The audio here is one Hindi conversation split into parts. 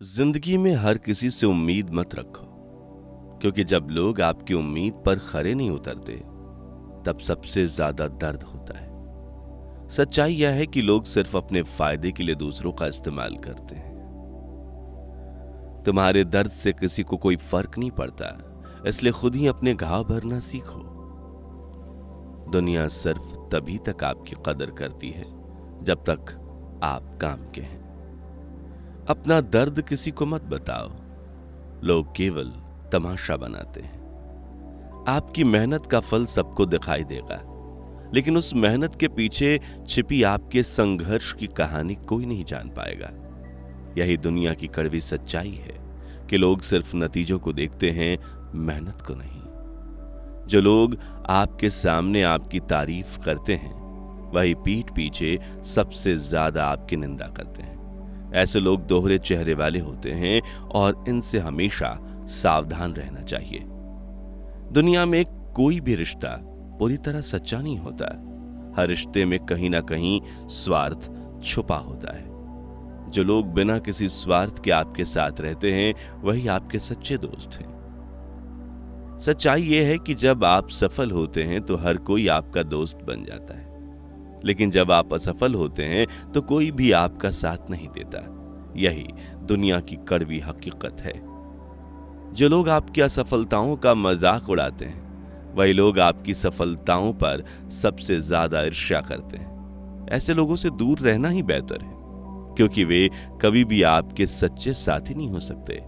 जिंदगी में हर किसी से उम्मीद मत रखो, क्योंकि जब लोग आपकी उम्मीद पर खरे नहीं उतरते तब सबसे ज्यादा दर्द होता है। सच्चाई यह है कि लोग सिर्फ अपने फायदे के लिए दूसरों का इस्तेमाल करते हैं। तुम्हारे दर्द से किसी को कोई फर्क नहीं पड़ता, इसलिए खुद ही अपने घाव भरना सीखो। दुनिया सिर्फ तभी तक आपकी कदर करती है जब तक आप काम के हैं। अपना दर्द किसी को मत बताओ, लोग केवल तमाशा बनाते हैं। आपकी मेहनत का फल सबको दिखाई देगा, लेकिन उस मेहनत के पीछे छिपी आपके संघर्ष की कहानी कोई नहीं जान पाएगा। यही दुनिया की कड़वी सच्चाई है कि लोग सिर्फ नतीजों को देखते हैं, मेहनत को नहीं। जो लोग आपके सामने आपकी तारीफ करते हैं, वही पीठ पीछे सबसे ज्यादा आपकी निंदा करते हैं। ऐसे लोग दोहरे चेहरे वाले होते हैं और इनसे हमेशा सावधान रहना चाहिए। दुनिया में कोई भी रिश्ता पूरी तरह सच्चा नहीं होता। हर रिश्ते में कहीं ना कहीं स्वार्थ छुपा होता है। जो लोग बिना किसी स्वार्थ के आपके साथ रहते हैं, वही आपके सच्चे दोस्त हैं। सच्चाई यह है कि जब आप सफल होते हैं तो हर कोई आपका दोस्त बन जाता है, लेकिन जब आप असफल होते हैं तो कोई भी आपका साथ नहीं देता। यही दुनिया की कड़वी हकीकत है। जो लोग आपकी असफलताओं का मजाक उड़ाते हैं, वही लोग आपकी सफलताओं पर सबसे ज्यादा ईर्ष्या करते हैं। ऐसे लोगों से दूर रहना ही बेहतर है, क्योंकि वे कभी भी आपके सच्चे साथी नहीं हो सकते।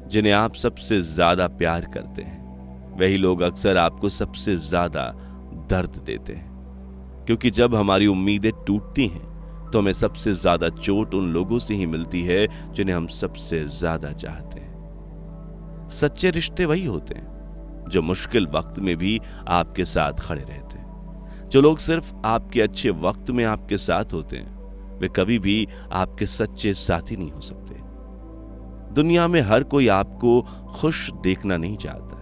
जिन्हें आप सबसे ज्यादा प्यार करते हैं, वही लोग अक्सर आपको सबसे ज्यादा दर्द देते हैं, क्योंकि जब हमारी उम्मीदें टूटती हैं तो हमें सबसे ज्यादा चोट उन लोगों से ही मिलती है जिन्हें हम सबसे ज्यादा चाहते हैं। सच्चे रिश्ते वही होते हैं जो मुश्किल वक्त में भी आपके साथ खड़े रहते हैं। जो लोग सिर्फ आपके अच्छे वक्त में आपके साथ होते हैं, वे कभी भी आपके सच्चे साथी नहीं हो सकते। दुनिया में हर कोई आपको खुश देखना नहीं चाहता।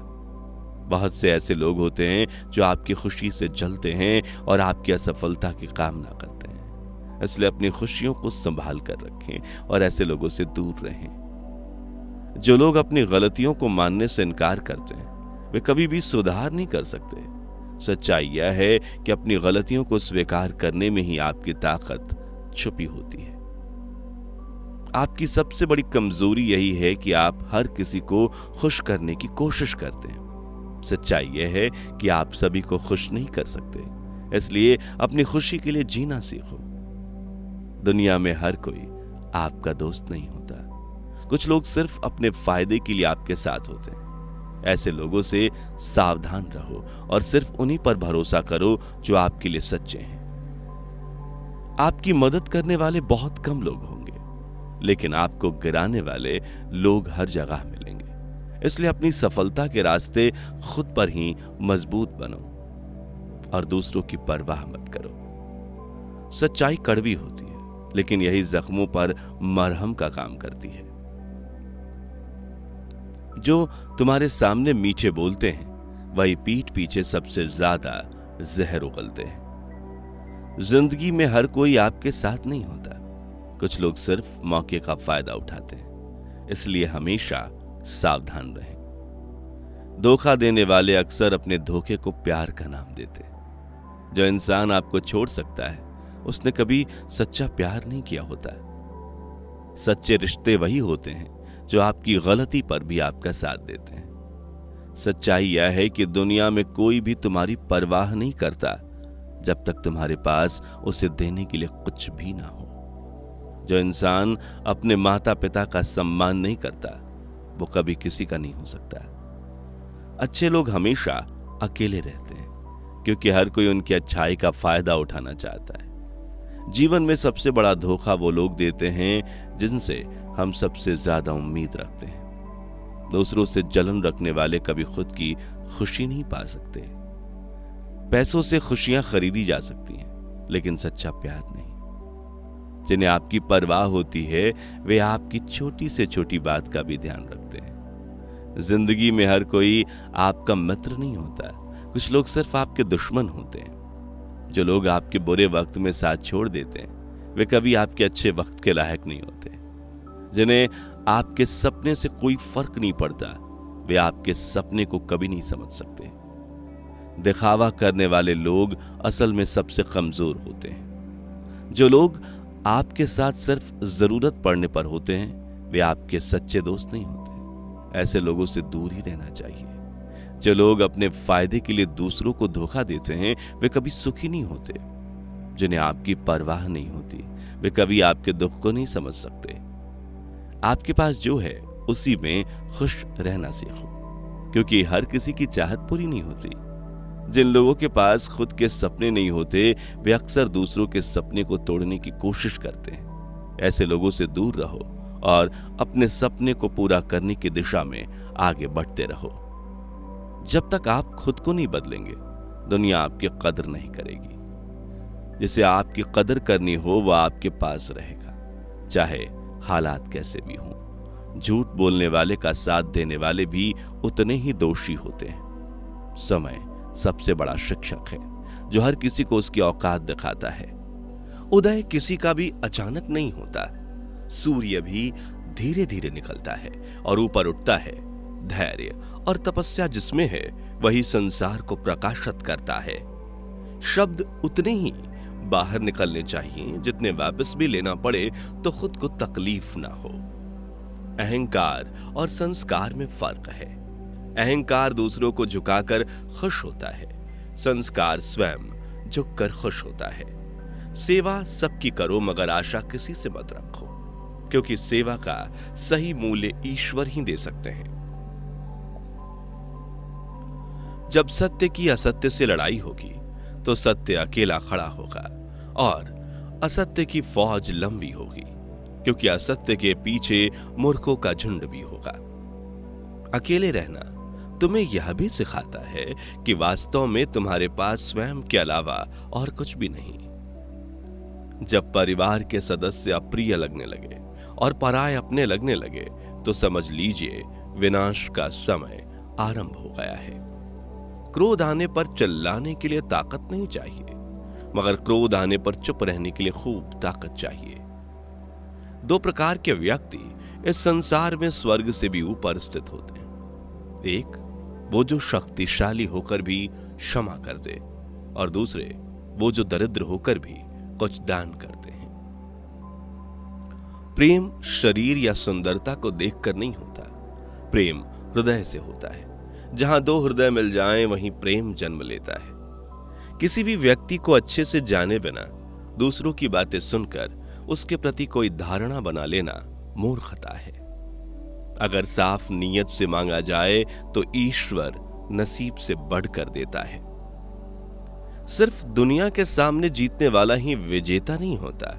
बहुत से ऐसे लोग होते हैं जो आपकी खुशी से जलते हैं और आपकी असफलता की कामना करते हैं। इसलिए अपनी खुशियों को संभाल कर रखें और ऐसे लोगों से दूर रहें। जो लोग अपनी गलतियों को मानने से इनकार करते हैं, वे कभी भी सुधार नहीं कर सकते। सच्चाई यह है कि अपनी गलतियों को स्वीकार करने में ही आपकी ताकत छुपी होती है। आपकी सबसे बड़ी कमजोरी यही है कि आप हर किसी को खुश करने की कोशिश करते हैं। सच्चाई यह है कि आप सभी को खुश नहीं कर सकते, इसलिए अपनी खुशी के लिए जीना सीखो। दुनिया में हर कोई आपका दोस्त नहीं होता। कुछ लोग सिर्फ अपने फायदे के लिए आपके साथ होते हैं। ऐसे लोगों से सावधान रहो और सिर्फ उन्हीं पर भरोसा करो जो आपके लिए सच्चे हैं। आपकी मदद करने वाले बहुत कम लोग होंगे, लेकिन आपको गिराने वाले लोग हर जगह मिलेंगे। इसलिए अपनी सफलता के रास्ते खुद पर ही मजबूत बनो और दूसरों की परवाह मत करो। सच्चाई कड़वी होती है, लेकिन यही जख्मों पर मरहम का काम करती है। जो तुम्हारे सामने मीठे बोलते हैं, वही पीठ पीछे सबसे ज्यादा जहर उगलते हैं। जिंदगी में हर कोई आपके साथ नहीं होता। कुछ लोग सिर्फ मौके का फायदा उठाते हैं, इसलिए हमेशा सावधान रहें। धोखा देने वाले अक्सर अपने धोखे को प्यार का नाम देते हैं। जो इंसान आपको छोड़ सकता है, उसने कभी सच्चा प्यार नहीं किया होता। सच्चे रिश्ते वही होते हैं जो आपकी गलती पर भी आपका साथ देते हैं। सच्चाई यह है कि दुनिया में कोई भी तुम्हारी परवाह नहीं करता जब तक तुम्हारे पास उसे देने के लिए कुछ भी ना हो। जो इंसान अपने माता पिता का सम्मान नहीं करता, वो कभी किसी का नहीं हो सकता। अच्छे लोग हमेशा अकेले रहते हैं, क्योंकि हर कोई उनकी अच्छाई का फायदा उठाना चाहता है। जीवन में सबसे बड़ा धोखा वो लोग देते हैं जिनसे हम सबसे ज्यादा उम्मीद रखते हैं। दूसरों से जलन रखने वाले कभी खुद की खुशी नहीं पा सकते। पैसों से खुशियां खरीदी जा सकती हैं, लेकिन सच्चा प्यार नहीं। जिन्हें आपकी परवाह होती है, वे आपकी छोटी से छोटी बात का भी ध्यान रखते हैं। जिंदगी में हर कोई आपका मित्र नहीं होता। कुछ लोग सिर्फ आपके दुश्मन होते हैं। जो लोग आपके बुरे वक्त में साथ छोड़ देते हैं, वे कभी आपके अच्छे वक्त के लायक नहीं होते। जिन्हें आपके सपने से कोई फर्क नहीं पड़ता, वे आपके सपने को कभी नहीं समझ सकते। दिखावा करने वाले लोग असल में सबसे कमजोर होते हैं। जो लोग आपके साथ सिर्फ जरूरत पड़ने पर होते हैं, वे आपके सच्चे दोस्त नहीं होते। ऐसे लोगों से दूर ही रहना चाहिए। जो लोग अपने फायदे के लिए दूसरों को धोखा देते हैं, वे कभी सुखी नहीं होते। जिन्हें आपकी परवाह नहीं होती, वे कभी आपके दुख को नहीं समझ सकते। आपके पास जो है उसी में खुश रहना सीखो, क्योंकि हर किसी की चाहत पूरी नहीं होती। जिन लोगों के पास खुद के सपने नहीं होते, वे अक्सर दूसरों के सपने को तोड़ने की कोशिश करते हैं। ऐसे लोगों से दूर रहो और अपने सपने को पूरा करने की दिशा में आगे बढ़ते रहो। जब तक आप खुद को नहीं बदलेंगे, दुनिया आपकी कदर नहीं करेगी। जिसे आपकी कदर करनी हो वह आपके पास रहेगा, चाहे हालात कैसे भी हों। झूठ बोलने वाले का साथ देने वाले भी उतने ही दोषी होते हैं। समय सबसे बड़ा शिक्षक है, जो हर किसी को उसकी औकात दिखाता है। उदय किसी का भी अचानक नहीं होता। सूर्य भी धीरे धीरे निकलता है और ऊपर उठता है। धैर्य और तपस्या जिसमें है, वही संसार को प्रकाशित करता है। शब्द उतने ही बाहर निकलने चाहिए जितने वापस भी लेना पड़े तो खुद को तकलीफ ना हो। अहंकार और संस्कार में फर्क है। अहंकार दूसरों को झुकाकर खुश होता है, संस्कार स्वयं झुककर खुश होता है। सेवा सबकी करो, मगर आशा किसी से मत रखो, क्योंकि सेवा का सही मूल्य ईश्वर ही दे सकते हैं। जब सत्य की असत्य से लड़ाई होगी तो सत्य अकेला खड़ा होगा और असत्य की फौज लंबी होगी, क्योंकि असत्य के पीछे मूर्खों का झुंड भी होगा। अकेले रहना तुम्हें यह भी सिखाता है कि वास्तव में तुम्हारे पास स्वयं के अलावा और कुछ भी नहीं। जब परिवार के सदस्य अप्रिय लगने लगे और पराये अपने लगने लगे, तो समझ लीजिए विनाश का समय आरंभ हो गया है। क्रोध आने पर चिल्लाने के लिए ताकत नहीं चाहिए, मगर क्रोध आने पर चुप रहने के लिए खूब ताकत चाहिए। दो प्रकार के व्यक्ति इस संसार में स्वर्ग से भी ऊपर स्थित होते हैं। एक वो जो शक्तिशाली होकर भी क्षमा कर दे, और दूसरे वो जो दरिद्र होकर भी कुछ दान करते हैं। प्रेम शरीर या सुंदरता को देखकर नहीं होता, प्रेम हृदय से होता है। जहां दो हृदय मिल जाएं, वहीं प्रेम जन्म लेता है। किसी भी व्यक्ति को अच्छे से जाने बिना दूसरों की बातें सुनकर उसके प्रति कोई धारणा बना लेना मूर्खता है। अगर साफ नीयत से मांगा जाए तो ईश्वर नसीब से बढ़कर देता है। सिर्फ दुनिया के सामने जीतने वाला ही विजेता नहीं होता,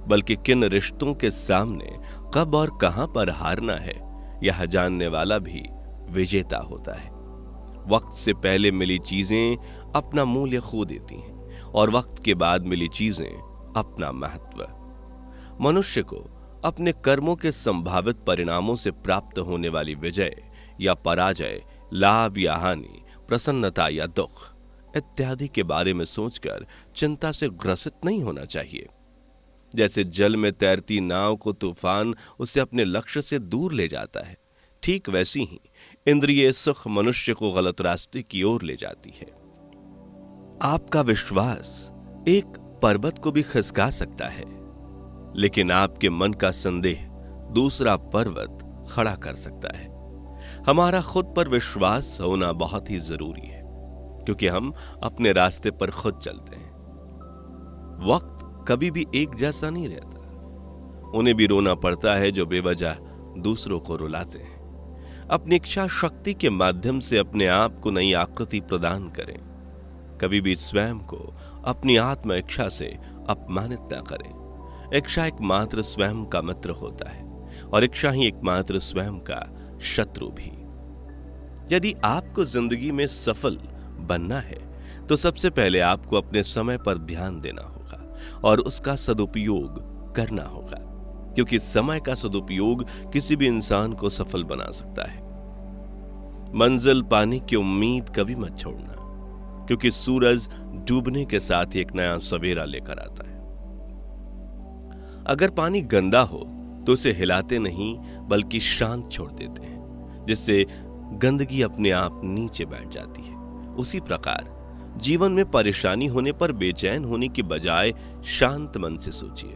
बल्कि किन रिश्तों के सामने कब और कहां पर हारना है, यह जानने वाला भी विजेता होता है। वक्त से पहले मिली चीजें अपना मूल्य खो देती हैं, और वक्त के बाद मिली चीजें अपना महत्व। मनुष्य को अपने कर्मों के संभावित परिणामों से प्राप्त होने वाली विजय या पराजय, लाभ या हानि, प्रसन्नता या दुख इत्यादि के बारे में सोचकर चिंता से ग्रसित नहीं होना चाहिए। जैसे जल में तैरती नाव को तूफान उसे अपने लक्ष्य से दूर ले जाता है, ठीक वैसी ही इंद्रिय सुख मनुष्य को गलत रास्ते की ओर ले जाती है। आपका विश्वास एक पर्वत को भी खिसका सकता है, लेकिन आपके मन का संदेह दूसरा पर्वत खड़ा कर सकता है। हमारा खुद पर विश्वास होना बहुत ही जरूरी है, क्योंकि हम अपने रास्ते पर खुद चलते हैं। वक्त कभी भी एक जैसा नहीं रहता। उन्हें भी रोना पड़ता है जो बेवजह दूसरों को रुलाते हैं। अपनी इच्छा शक्ति के माध्यम से अपने आप को नई आकृति प्रदान करें। कभी भी स्वयं को अपनी आत्म इच्छा से अपमानित न करें। इच्छा एकमात्र स्वयं का मित्र होता है, और इच्छा ही एकमात्र स्वयं का शत्रु भी। यदि आपको जिंदगी में सफल बनना है, तो सबसे पहले आपको अपने समय पर ध्यान देना होगा और उसका सदुपयोग करना होगा, क्योंकि समय का सदुपयोग किसी भी इंसान को सफल बना सकता है। मंजिल पाने की उम्मीद कभी मत छोड़ना, क्योंकि सूरज डूबने के साथ ही एक नया सवेरा लेकर आता है। अगर पानी गंदा हो तो उसे हिलाते नहीं बल्कि शांत छोड़ देते हैं, जिससे गंदगी अपने आप नीचे बैठ जाती है। उसी प्रकार जीवन में परेशानी होने पर बेचैन होने की बजाय शांत मन से सोचिए,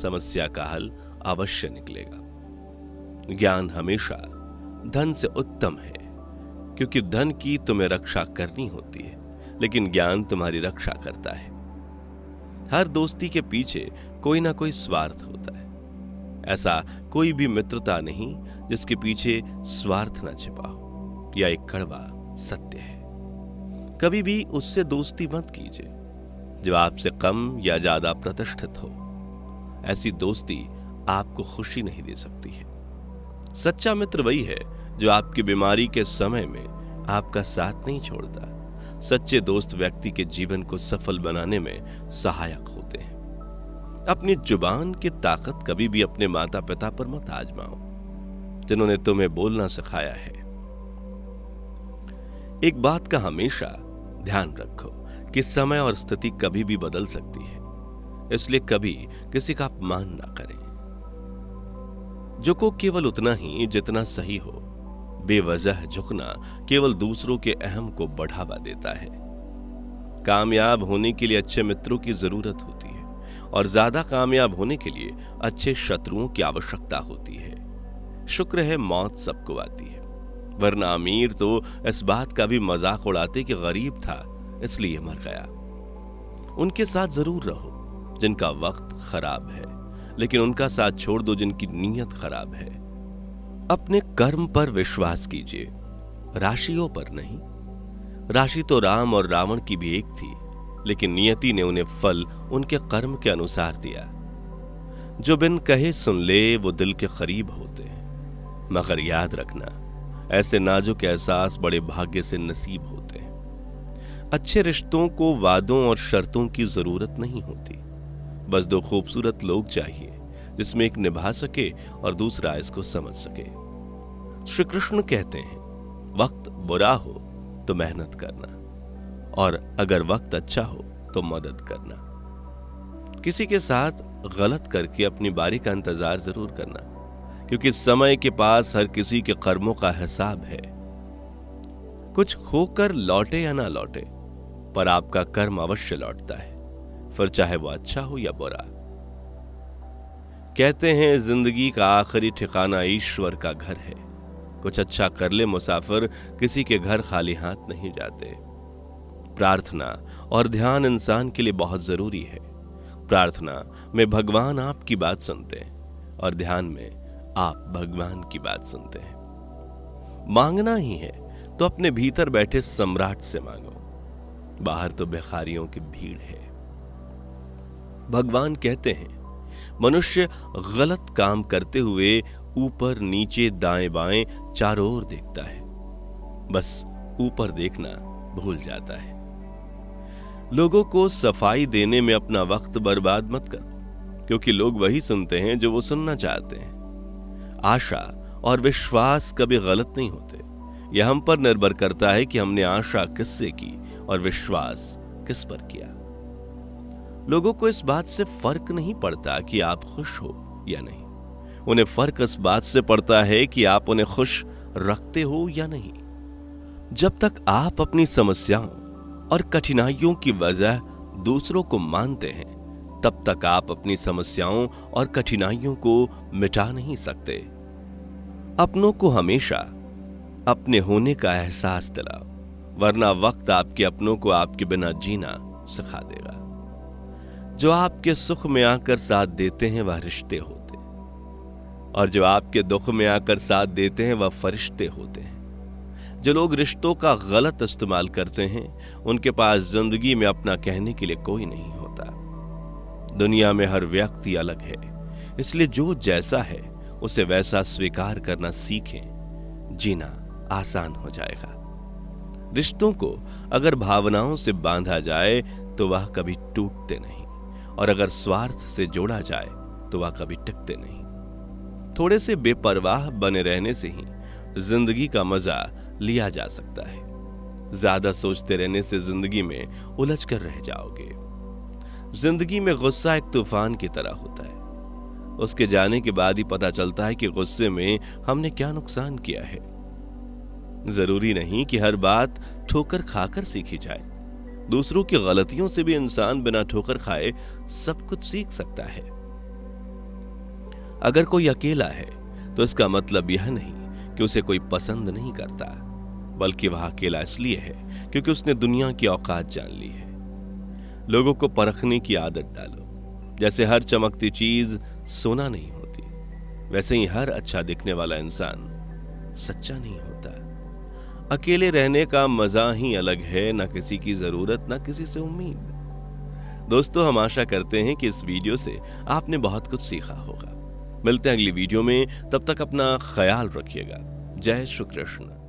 समस्या का हल अवश्य निकलेगा। ज्ञान हमेशा धन से उत्तम है, क्योंकि धन की तुम्हें रक्षा करनी होती है, लेकिन ज्ञान तुम्हारी रक्षा करता है। हर दोस्ती के पीछे कोई ना कोई स्वार्थ होता है। ऐसा कोई भी मित्रता नहीं जिसके पीछे स्वार्थ न छिपा हो, यह एक कड़वा सत्य है। कभी भी उससे दोस्ती मत कीजिए जो आपसे कम या ज्यादा प्रतिष्ठित हो। ऐसी दोस्ती आपको खुशी नहीं दे सकती है। सच्चा मित्र वही है जो आपकी बीमारी के समय में आपका साथ नहीं छोड़ता। सच्चे दोस्त व्यक्ति के जीवन को सफल बनाने में सहायक होते हैं। अपनी जुबान की ताकत कभी भी अपने माता पिता पर मत आजमाओ, जिन्होंने तुम्हें बोलना सिखाया है। एक बात का हमेशा ध्यान रखो कि समय और स्थिति कभी भी बदल सकती है, इसलिए कभी किसी का अपमान ना करें। झुको केवल उतना ही जितना सही हो। बेवजह झुकना केवल दूसरों के अहम को बढ़ावा देता है। कामयाब होने के लिए अच्छे मित्रों की जरूरत होती है, और ज्यादा कामयाब होने के लिए अच्छे शत्रुओं की आवश्यकता होती है। शुक्र है मौत सबको आती है, वरना अमीर तो इस बात का भी मजाक उड़ाते कि गरीब था इसलिए मर गया। उनके साथ जरूर रहो जिनका वक्त खराब है, लेकिन उनका साथ छोड़ दो जिनकी नीयत खराब है। अपने कर्म पर विश्वास कीजिए, राशियों पर नहीं। राशि तो राम और रावण की भी एक थी, लेकिन नियति ने उन्हें फल उनके कर्म के अनुसार दिया। जो बिन कहे सुन ले वो दिल के करीब होते हैं, मगर याद रखना ऐसे नाजुक एहसास बड़े भाग्य से नसीब होते हैं। अच्छे रिश्तों को वादों और शर्तों की जरूरत नहीं होती, बस दो खूबसूरत लोग चाहिए जिसमें एक निभा सके और दूसरा इसको समझ सके। श्री कृष्ण कहते हैं, वक्त बुरा हो तो मेहनत करना, और अगर वक्त अच्छा हो तो मदद करना। किसी के साथ गलत करके अपनी बारी का इंतजार जरूर करना, क्योंकि समय के पास हर किसी के कर्मों का हिसाब है। कुछ खोकर लौटे या ना लौटे, पर आपका कर्म अवश्य लौटता है, फिर चाहे वो अच्छा हो या बुरा। कहते हैं जिंदगी का आखिरी ठिकाना ईश्वर का घर है। कुछ अच्छा कर ले मुसाफिर, किसी के घर खाली हाथ नहीं जाते। प्रार्थना और ध्यान इंसान के लिए बहुत जरूरी है। प्रार्थना में भगवान आपकी बात सुनते हैं, और ध्यान में आप भगवान की बात सुनते हैं। मांगना ही है तो अपने भीतर बैठे सम्राट से मांगो, बाहर तो भिखारियों की भीड़ है। भगवान कहते हैं, मनुष्य गलत काम करते हुए ऊपर नीचे दाएं बाएं चारों ओर देखता है, बस ऊपर देखना भूल जाता है। लोगों को सफाई देने में अपना वक्त बर्बाद मत करो, क्योंकि लोग वही सुनते हैं जो वो सुनना चाहते हैं। आशा और विश्वास कभी गलत नहीं होते। यह हम पर निर्भर करता है कि हमने आशा किससे की और विश्वास किस पर किया। लोगों को इस बात से फर्क नहीं पड़ता कि आप खुश हो या नहीं, उन्हें फर्क इस बात से पड़ता है कि आप उन्हें खुश रखते हो या नहीं। जब तक आप अपनी समस्याओं और कठिनाइयों की वजह दूसरों को मानते हैं, तब तक आप अपनी समस्याओं और कठिनाइयों को मिटा नहीं सकते। अपनों को हमेशा अपने होने का एहसास दिलाओ, वरना वक्त आपके अपनों को आपके बिना जीना सिखा देगा। जो आपके सुख में आकर साथ देते हैं वह रिश्ते होते हैं, और जो आपके दुख में आकर साथ देते हैं वह फरिश्ते होते हैं। जो लोग रिश्तों का गलत इस्तेमाल करते हैं, उनके पास जिंदगी में अपना कहने के लिए कोई नहीं होता। दुनिया में हर व्यक्ति अलग है, इसलिए जो जैसा है उसे वैसा स्वीकार करना सीखें, जीना आसान हो जाएगा। रिश्तों को अगर भावनाओं से बांधा जाए तो वह कभी टूटते नहीं, और अगर स्वार्थ से जोड़ा जाए तो वह कभी टिकते नहीं। थोड़े से बेपरवाह बने रहने से ही जिंदगी का मजा लिया जा सकता है। ज्यादा सोचते रहने से जिंदगी में उलझ कर रह जाओगे। जिंदगी में गुस्सा एक तूफान की तरह होता है। उसके जाने के बाद ही पता चलता है कि गुस्से में हमने क्या नुकसान किया है। जरूरी नहीं कि हर बात ठोकर खाकर सीखी जाए। दूसरों की गलतियों से भी इंसान बिना ठोकर खाए सब कुछ सीख सकता है। अगर कोई अकेला है तो इसका मतलब यह नहीं कि उसे कोई पसंद नहीं करता, बल्कि वह अकेला इसलिए है क्योंकि उसने दुनिया की औकात जान ली है। लोगों को परखने की आदत डालो। जैसे हर चमकती चीज सोना नहीं होती, वैसे ही हर अच्छा दिखने वाला इंसान सच्चा नहीं होता। अकेले रहने का मजा ही अलग है, ना किसी की जरूरत ना किसी से उम्मीद। दोस्तों, हम आशा करते हैं कि इस वीडियो से आपने बहुत कुछ सीखा होगा। मिलते हैं अगली वीडियो में, तब तक अपना ख्याल रखिएगा। जय श्री कृष्ण।